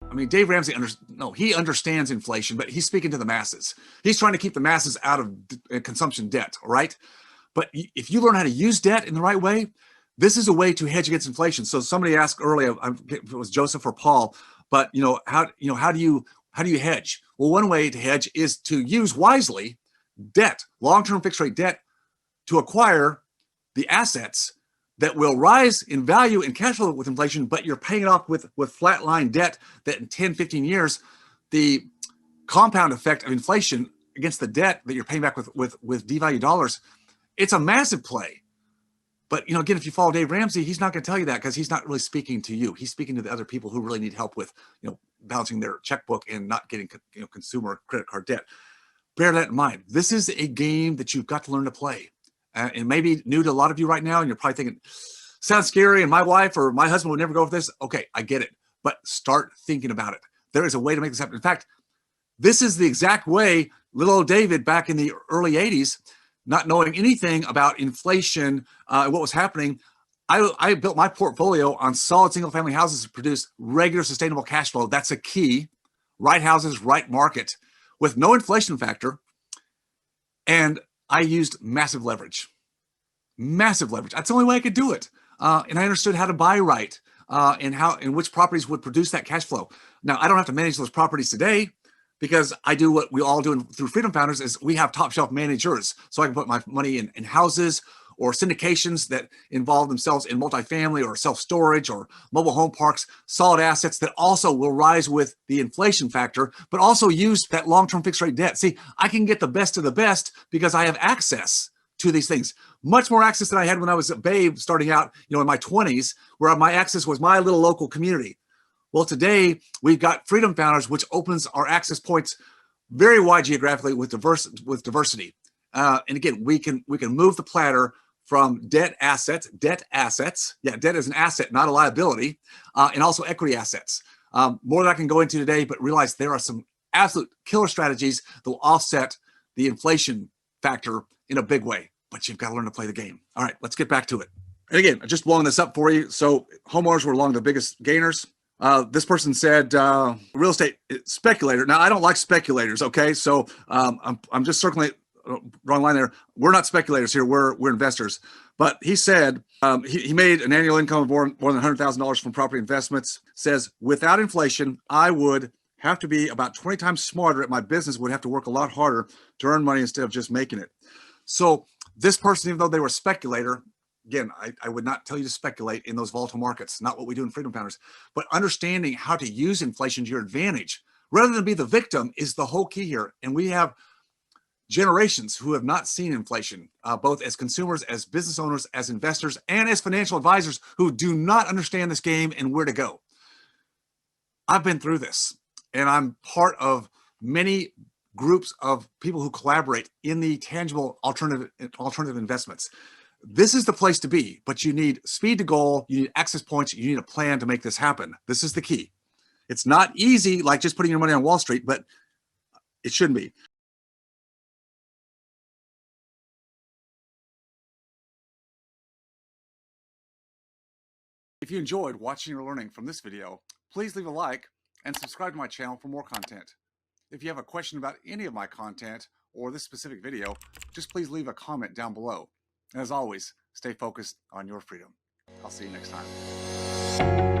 I mean, Dave Ramsey, he understands inflation, but he's speaking to the masses. He's trying to keep the masses out of consumption debt, all right? But if you learn how to use debt in the right way, this is a way to hedge against inflation. So somebody asked earlier, if it was Joseph or Paul, but how do you hedge? Well, one way to hedge is to use wisely debt, long-term fixed rate debt, to acquire the assets that will rise in value and cash flow with inflation, but you're paying it off with flatline debt that in 10, 15 years, the compound effect of inflation against the debt that you're paying back with devalued dollars, it's a massive play. But again, if you follow Dave Ramsey, he's not going to tell you that because he's not really speaking to you. He's speaking to the other people who really need help with balancing their checkbook and not getting consumer credit card debt. Bear that in mind. This is a game that you've got to learn to play. And maybe new to a lot of you right now, and you're probably thinking, sounds scary, and my wife or my husband would never go for this. Okay, I get it. But start thinking about it. There is a way to make this happen. In fact, this is the exact way little old David back in the early 80s, not knowing anything about inflation and what was happening, I built my portfolio on solid single-family houses to produce regular sustainable cash flow. That's a key. Right houses, right market, with no inflation factor. And I used massive leverage. Massive leverage. That's the only way I could do it. And I understood how to buy right and which properties would produce that cash flow. Now, I don't have to manage those properties today because I do what we all do through Freedom Founders is we have top shelf managers. So I can put my money in houses or syndications that involve themselves in multifamily or self-storage or mobile home parks, solid assets that also will rise with the inflation factor, but also use that long-term fixed rate debt. See, I can get the best of the best because I have access to these things. Much more access than I had when I was a babe starting out, in my 20s, where my access was my little local community. Well, today we've got Freedom Founders, which opens our access points very wide geographically with diversity. And again, we can move the platter from debt assets. Yeah, debt is an asset, not a liability, and also equity assets. More than I can go into today, but realize there are some absolute killer strategies that will offset the inflation factor in a big way. But you've got to learn to play the game. All right, let's get back to it. And again, just blowing this up for you. So homeowners were among the biggest gainers. This person said real estate speculator. Now, I don't like speculators, okay? So I'm just circling wrong line there. We're not speculators here. We're investors. But he said he made an annual income of more than $100,000 from property investments. Says, without inflation, I would have to be about 20 times smarter at my business, would have to work a lot harder to earn money instead of just making it. So this person, even though they were a speculator, again, I would not tell you to speculate in those volatile markets, not what we do in Freedom Founders, but understanding how to use inflation to your advantage rather than be the victim is the whole key here. And we have generations who have not seen inflation, both as consumers, as business owners, as investors, and as financial advisors who do not understand this game and where to go. I've been through this, and I'm part of many groups of people who collaborate in the tangible alternative investments. This is the place to be, but you need speed to goal, you need access points, you need a plan to make this happen. This is the key. It's not easy like just putting your money on Wall Street, but it shouldn't be. If you enjoyed watching or learning from this video, please leave a like and subscribe to my channel for more content. If you have a question about any of my content or this specific video, just please leave a comment down below. And as always, stay focused on your freedom. I'll see you next time.